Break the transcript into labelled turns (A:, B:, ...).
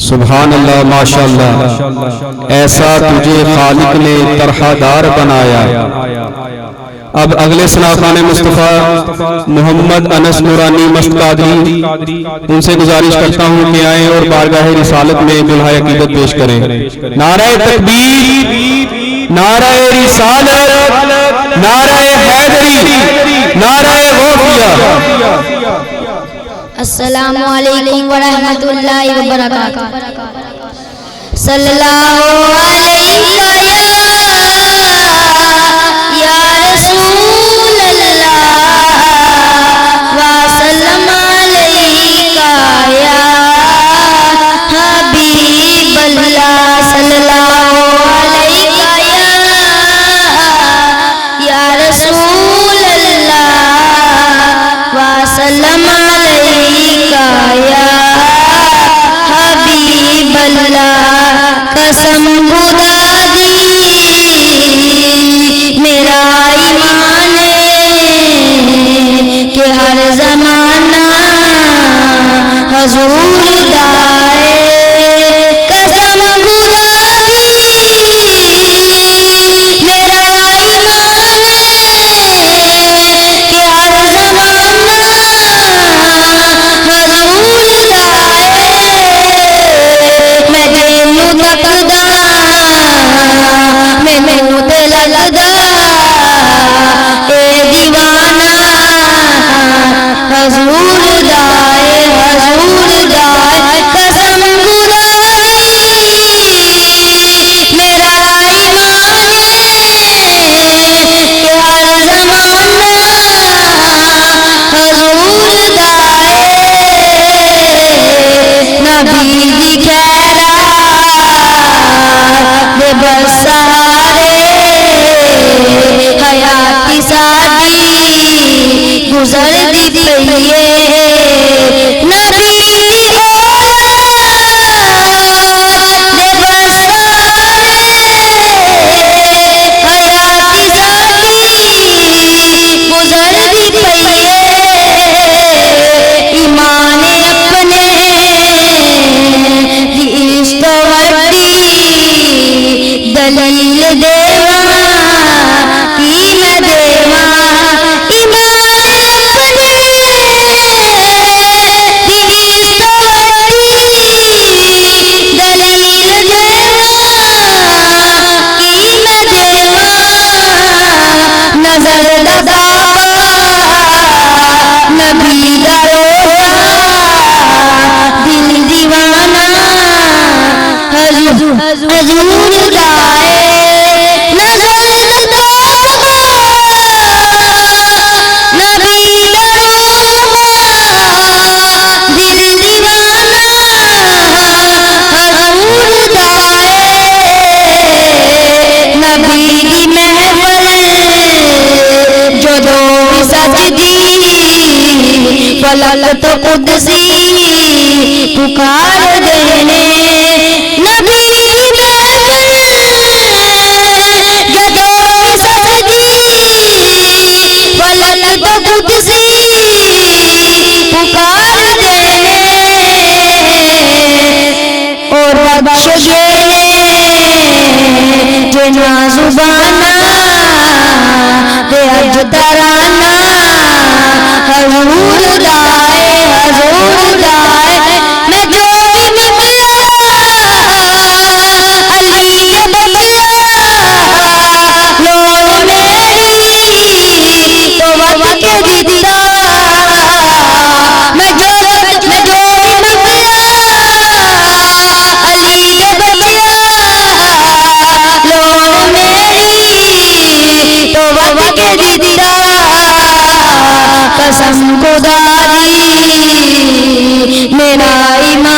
A: سبحان اللہ ماشاءاللہ، ایسا تجھے خالق نے طرح دار بنایا۔ اب اگلے سلاخان مصطفیٰ محمد انس نورانی مشت قادری، ان سے گزارش کرتا ہوں کہ آئیں اور بارگاہ رسالت میں دلہا عقیدت پیش کریں۔ نعرہ تکبیر، نعرہ رسالت، نعرہ حیدری، نعرہ غوثیہ۔
B: السلام علیکم ورحمۃ اللہ وبرکاتہ۔ صلی اللہ علیہ یا رسول اللہ وسلم علیکہ یا حبیب اللہ، صلی اللہ علیکہ یا رسول اللہ وسلم یا حبیب اللہ۔ قسم خدا دی میرا ایمان کہ ہر زمانہ حضور دائے۔ قسم خدا دی میرا ایمان کہ ہر زمانہ گزر دی پئیے نبی دی اولاد دے بسارے، حیاتی ساتھی گزر دی پئیے۔ ایمان اپنے دی عشق وڈی دلیل دیواں کی میں دیواں۔ حضور دائے نظر نبی دروغا دل دیوانہ۔ حضور دائے نبی دی محفل جدو سجدی فلک تو قدسی پکار دینے۔ نبی جنا زبانہ دے اج ترانہ۔ حضور دائے، حضور دائے میں جو بھی مطلع علی بطلع لو میری تو وقت کے دیتا۔ میں جو بھی مطلع علی بطلع لو میری تو وقت کے دیتا۔ قسم خدا دی میرا ایمان